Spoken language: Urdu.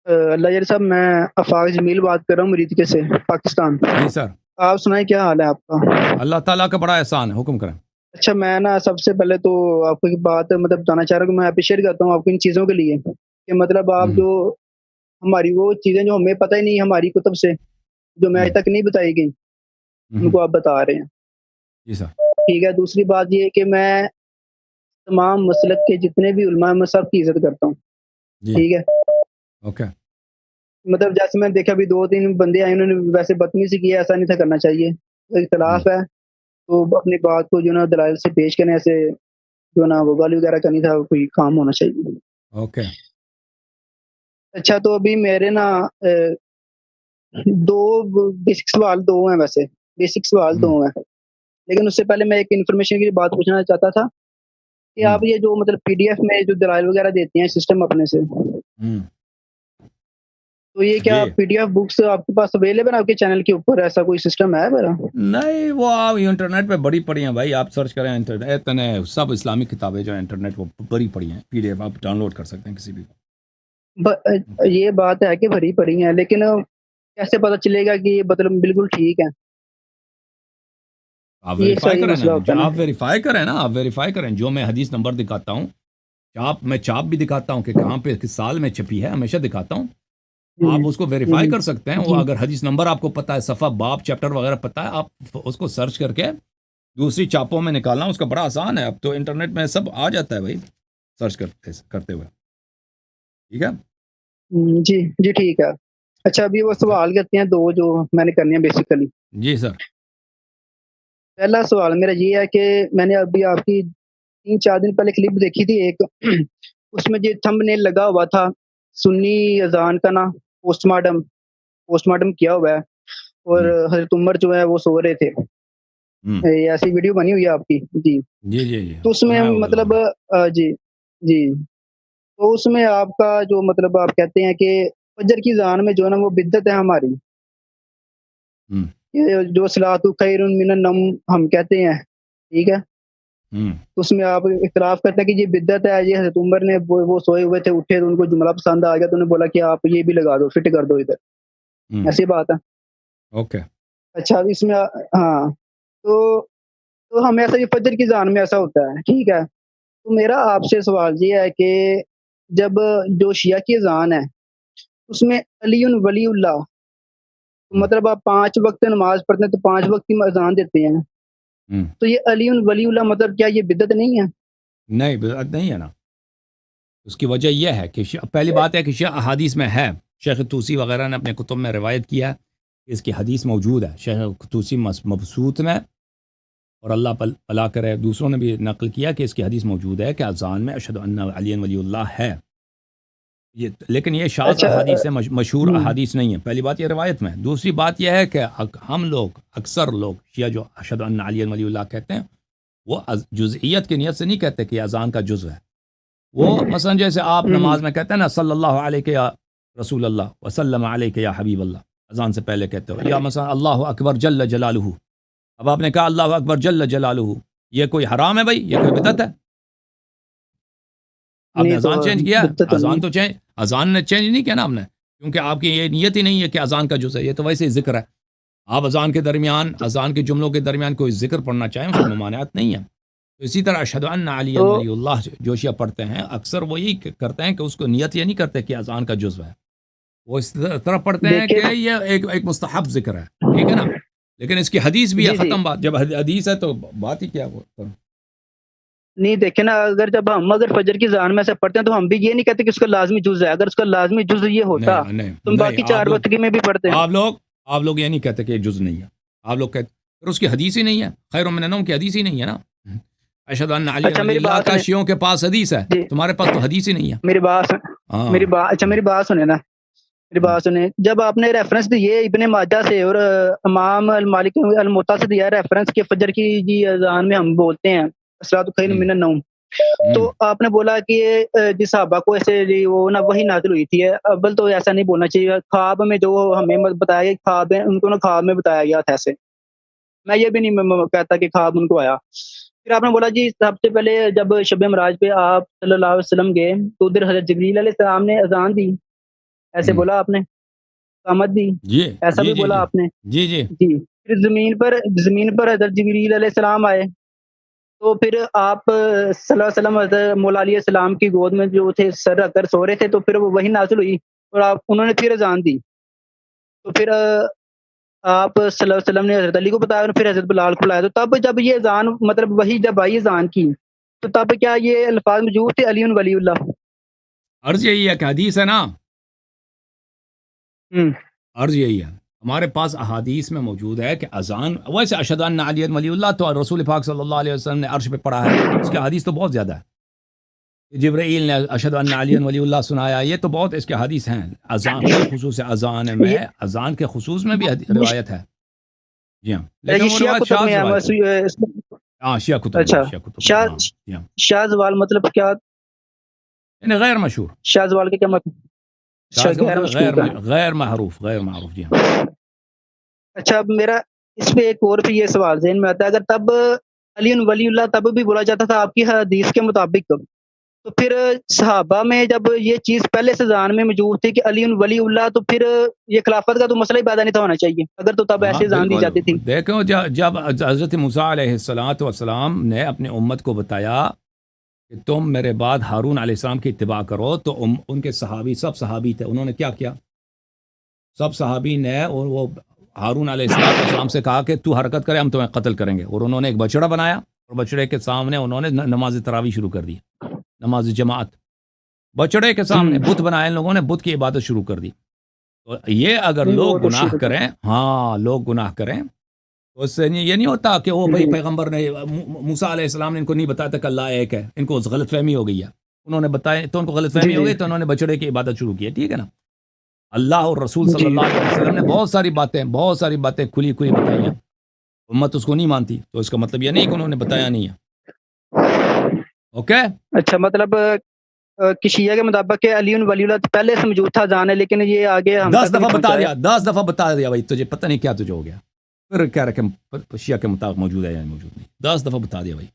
اللہ جل صاحب، میں آفاق جمیل بات کر رہا ہوں مریدکے سے، پاکستان۔ جی سر، آپ سنائیں کیا حال ہے آپ کا؟ اللہ تعالیٰ کا بڑا احسان ہے، حکم کریں۔ اچھا، میں نا سب سے پہلے تو آپ کو ایک بات مطلب بتانا چاہ رہا ہوں کہ میں اپریشیٹ کرتا ہوں آپ کو ان چیزوں کے لیے کہ مطلب آپ ہوں، جو ہماری وہ چیزیں جو ہمیں پتہ ہی نہیں ہماری کتب سے، جو میں ہوں، آج تک نہیں بتائی گئی، ان ہوں، کو آپ بتا رہے ہیں۔ جی سر، ٹھیک ہے، دوسری بات یہ ہے کہ میں تمام مسلک کے جتنے بھی علماء ہیں میں سب کی عزت کرتا ہوں۔ جی، ٹھیک ہے، اوکے، مطلب جیسے میں دیکھا ابھی 2-3 بندے آئے، انہوں نے ویسے بدتمیزی کی ہے، ایسا نہیں تھا کرنا چاہیے۔ ہوں، اختلاف ہے تو اپنی بات کو جو نا دلائل سے پیش کرنے، ایسے جو نا وہ گالی وغیرہ کا نہیں تھا، کوئی کام ہونا چاہیے۔ اوکے، اچھا، تو ابھی میرے نا دو بیسک سوال دو ہیں، ویسے بیسک سوال دو ہوں، ہیں، لیکن اس سے پہلے میں ایک انفارمیشن کی بات پوچھنا چاہتا تھا کہ ہوں، آپ یہ جو مطلب پی ڈی ایف میں جو دلائل وغیرہ دیتے ہیں سسٹم اپنے سے، ہوں، تو یہ کیا جی، پی ڈی ایف بکس آپ کے پاس اویلیبل ہے آپ کے چینل کے اوپر؟ ایسا کوئی سسٹم ہے میرا؟ نہیں وہ آپ انٹرنیٹ پہ بڑی پڑی ہیں بھائی، آپ سرچ کریں انٹرنیٹ اتنے سب اسلامی کتابیں جو ہیں انٹرنیٹ وہ بڑی پڑی ہیں، پی ڈی ایف آپ ڈاؤن لوڈ کر سکتے ہیں کسی بھی اوکے، یہ بات ہے کہ بھری پڑی ہیں، لیکن کیسے پتہ چلے گا کہ یہ مطلب بالکل ٹھیک ہے؟ آپ یہ ویریفائی صحیح کریں نا، مسئلہ ہوتا جو ہے نا۔ آپ ویریفائی کریں نا، آپ ویریفائی کریں، جو میں حدیث نمبر دکھاتا ہوں، میں چاپ بھی دکھاتا ہوں کہ کہاں پہ کس سال میں چھپی ہے، ہمیشہ دکھاتا ہوں، آپ اس کو ویریفائی کر سکتے ہیں، وہ جی اگر حدیث نمبر آپ کو پتہ ہے، صفحہ باب چیپٹر وغیرہ پتہ ہے، آپ اس کو سرچ کر کے دوسری چاپوں میں نکالنا اس کا بڑا آسان ہے، اب تو انٹرنیٹ میں سب آ جاتا ہے بھائی، سرچ کرتے ہوئے، ٹھیک ہے۔ جی جی ٹھیک ہے۔ اچھا، ابھی وہ اوکے، سوال کرتے ہیں دو جو میں نے کرنے ہیں بیسیکلی۔ جی سر، پہلا سوال میرا یہ ہے کہ میں نے ابھی آپ کی 3-4 دن پہلے کلپ دیکھی تھی ایک، اس میں جو تھمب نیل لگا ہوا تھا سنی اذان کا نا پوسٹ مارٹم کیا ہوا ہے، اور ہوں، حضرت عمر جو ہے وہ سو رہے تھے، ہوں، ایسی ویڈیو بنی ہوئی ہے آپ کی جی۔ جی جی جی، تو اس میں سنا ہے وہ میں لوگوں مطلب نے، جی جی، تو اس میں آپ کا جو مطلب آپ کہتے ہیں کہ فجر کی اذان میں جو ہے نا وہ بدعت ہے ہماری، ہوں، یہ جو صلاۃ خیر من النوم ہم کہتے ہیں، ٹھیک ہے، ہوں، تو اس میں آپ اختلاف کرتے ہیں کہ یہ بدعت ہے، یہ حضرت عمر نے وہ سوئے ہوئے تھے، اٹھے تو ان کو جملہ پسند آ گیا تو انہوں نے بولا کہ آپ یہ بھی لگا دو، فٹ کر دو ادھر، ہوں، ایسی بات ہے۔ اوکے، اچھا، اب اس میں ہاں، تو تو ہمیں ایسا یہ فجر کی اذان میں ایسا ہوتا ہے، ٹھیک ہے، تو میرا آپ سے سوال یہ ہے کہ جب جو شیعہ کی اذان ہے اس میں علی ولی اللہ، ہوں، مطلب آپ 5 وقت نماز پڑھتے ہیں تو 5 وقت کی اذان دیتے ہیں، ہوں، تو یہ علی ولی اللہ مطلب کیا یہ بدعت نہیں ہے؟ نہیں بدعت نہیں ہے نا، اس کی وجہ یہ ہے کہ پہلی بات ہے کہ شیعہ احادیث میں ہے، شیخ طوسی وغیرہ نے اپنے کتب میں روایت کیا ہے کہ اس کی حدیث موجود ہے، شیخ طوسی مبسوط میں، اور اللہ بھلا کرے دوسروں نے بھی نقل کیا کہ اس کی حدیث موجود ہے کہ اذان میں اشہد ان علی ولی اللہ ہے، یہ لیکن یہ شاذ اچھا احادیث ہے، مشہور ہوں احادیث نہیں ہے، پہلی بات یہ روایت میں، دوسری بات یہ ہے کہ ہم لوگ اکثر لوگ شیعہ جو اشہد ان علی ولی اللہ کہتے ہیں، وہ جزئیت کی نیت سے نہیں کہتے کہ یہ اذان کا جزء ہے، وہ مثلا جیسے آپ ہوں نماز میں کہتے ہیں نا صلی اللہ علیہ یا رسول اللہ وسلم علیہ یا حبیب اللہ، اذان سے پہلے کہتے ہو، یا مثلا اللہ اکبر جل جلالہ، اب آپ نے کہا اللہ اکبر جل جلالہ، یہ کوئی حرام ہے بھائی، یہ کوئی بدعت ہے؟ آپ نے نہیں تو اذان چینج کیا، بدعت تو اذان نہیں تو چینج، اذان نے چینج نہیں کیا نا آپ نے، کیونکہ آپ کی یہ نیت ہی نہیں ہے کہ اذان کا جز ہے، یہ تو ویسے ہی ذکر ہے، آپ اذان کے درمیان، اذان کے جملوں کے درمیان کوئی ذکر پڑھنا چاہیں اس میں ممانعت نہیں ہے، تو اسی طرح اشہد ان علی تو ولی اللہ جو شیعہ پڑھتے ہیں اکثر وہی کرتے ہیں کہ اس کو نیت یہ نہیں کرتے کہ اذان کا جزو ہے، وہ اس طرح پڑھتے ہیں دیکھیں کہ یہ ایک مستحب ذکر ہے، ٹھیک ہے نا، لیکن اس کی حدیث بھی ہے، جی جی، ختم بات، جب حدیث ہے تو بات ہی کیا وہ، نہیں دیکھیں نا، اگر فجر کی اذان میں سے پڑھتے ہیں تو ہم بھی یہ نہیں کہتے کہ اس کا لازمی جز ہے، اگر اس کا لازمی جز یہ ہوتا نہیں نہیں تو ہم نہیں، باقی 4 وقت کی میں بھی پڑھتے ہیں۔ آپ لوگ آپ لوگ یہ نہیں کہتے کہ یہ جز نہیں ہے، آپ لوگ کہتے پھر اس کی حدیث ہی نہیں ہے، خیر من النوم کی حدیث ہی نہیں ہے نا، اشہد ان علی اچھا ولی میری اللہ بات کا سنیں شیعوں کے پاس حدیث ہے، جی، تمہارے پاس تو حدیث ہی نہیں ہے، میری ہاں، بات اچھا میری بات سنیں نا، میری بات سنیں، جب آپ نے ریفرنس دی ہے ابن ماجہ سے اور امام المالک الموطا سے دیا ریفرنس کہ فجر کی جی اذان میں ہم بولتے ہیں الصلاۃ خیر من النوم، تو آپ نے بولا کہ جی صحابہ کو ایسے جی وہ نا وہی نازل ہوئی تھی، اول تو ایسا نہیں بولنا چاہیے، خواب میں جو ہمیں بتایا گیا خواب میں ان کو نا خواب میں بتایا گیا تھا ایسے، میں یہ بھی نہیں کہتا کہ خواب ان کو آیا۔ پھر آپ نے بولا جی سب سے پہلے جب شب معراج پہ آپ صلی اللہ علیہ وسلم گئے تو ادھر حضرت جبریل علیہ السلام نے اذان دی، ایسے بولا آپ نے قامت دی، جی ایسا جی بھی جی بولا جی آپ نے جی جی جی۔ پھر زمین پر حضرت جبریل علیہ السلام آئے، تو پھر آپ صلی اللہ علیہ وسلم حضرت مولا علیہ السلام کی گود میں جو تھے سر رکھ کر سو رہے تھے، تو پھر وہ وہی نازل ہوئی اور انہوں نے پھر اذان دی، تو پھر آپ صلی اللہ علیہ وسلم نے حضرت علی کو بتایا اور پھر حضرت بلال کو بلایا، تو تب جب یہ اذان مطلب وہی جب آئی اذان کی، تو تب کیا یہ الفاظ موجود تھے علی ولی اللہ؟ عرض یہی ہے کہ حدیث ہے نا، ہوں عرض یہی ہے ہمارے پاس احادیث میں موجود ہے کہ اذان ویسے اشہد ان علی ولی اللہ تو رسول پاک صلی اللہ علیہ وسلم نے عرش پہ پڑھا ہے، اس کے حدیث تو بہت زیادہ ہے۔ جبرائیل نے اشہد ان علی ولی اللہ سنایا، یہ تو بہت اس کے حدیث ہیں۔ اذان بالخصوص اذان میں، یہ اذان کے خصوص میں بھی روایت ہے، جی ہاں، لیکن یہ وہ شیعہ روایت کتب شاذ میں روایت ہے۔ ہے ہاں شیعہ کتب میں، اچھا، شیعہ کتب میں، شاہ ہاں جی ہاں، شاہ زوال مطلب کیا؟ یعنی غیر مشہور، شاہ زوال کے کیا مطلب؟ اچھا، شاذ کا غیر مطلب مشہور کا۔ غیر معروف، غیر معروف، جی ہاں۔ اچھا، اب میرا اس پہ ایک اور بھی یہ سوال ذہن میں آتا ہے، اگر تب علی ولی اللہ تب بھی بولا جاتا تھا آپ کی حدیث کے مطابق، تو پھر صحابہ میں جب یہ چیز پہلے سے ذہن میں موجود تھی کہ علی ولی اللہ، تو پھر یہ خلافت کا تو مسئلہ ہی پیدا نہیں تھا ہونا چاہیے اگر تو تب ہاں ایسے ذہن دی بالکل، جاتی تھی۔ دیکھو جب حضرت موسیٰ علیہ السلام نے اپنے امت کو بتایا کہ تم میرے بعد ہارون علیہ السلام کی اتباع کرو، تو ان کے صحابی، سب صحابی تھے، انہوں نے کیا کیا؟ سب صحابی نے وہ ہارون علیہ السلام سے کہا کہ تو حرکت کرے، ہم تمہیں قتل کریں گے، اور انہوں نے ایک بچڑا بنایا اور بچڑے کے سامنے انہوں نے نماز تراویح شروع کر دی، نماز جماعت، بچڑے کے سامنے بت بنائے ان لوگوں نے، بت کی عبادت شروع کر دی۔ تو یہ اگر وہ لوگ تو گناہ شرک کریں، ہاں لوگ گناہ کریں، تو اس سے یہ نہیں ہوتا کہ وہ بھائی جی پیغمبر نے موسیٰ علیہ السلام نے ان کو نہیں بتایا تھا کہ اللہ ایک ہے، ان کو غلط فہمی ہو گئی ہے، انہوں نے بتایا تو ان کو غلط جی فہمی ہو جی گئی، تو انہوں نے بچڑے کی عبادت شروع کی ہے، ٹھیک ہے نا۔ اللہ اور رسول صلی جی اللہ علیہ وسلم نے بہت ساری باتیں کھلی کھلی بتائی ہیں، امت اس کو نہیں مانتی، تو اس کا مطلب یہ نہیں کہ انہوں نے بتایا نہیں ہے، اوکے۔ اچھا، مطلب کہ شیعہ کے مطابق کہ علی ولی اللہ پہلے سے موجود تھا ذہن ہے، لیکن یہ آگے ہم 10 تک دفعہ نہیں بتا پہنچا ہے۔ دیا، 10 دفعہ بتا دیا بھائی، تجھے پتہ نہیں کیا تجھے ہو گیا، پھر کہہ رہا کہ شیعہ کے مطابق موجود ہے یا موجود نہیں، 10 دفعہ بتا دیا بھائی۔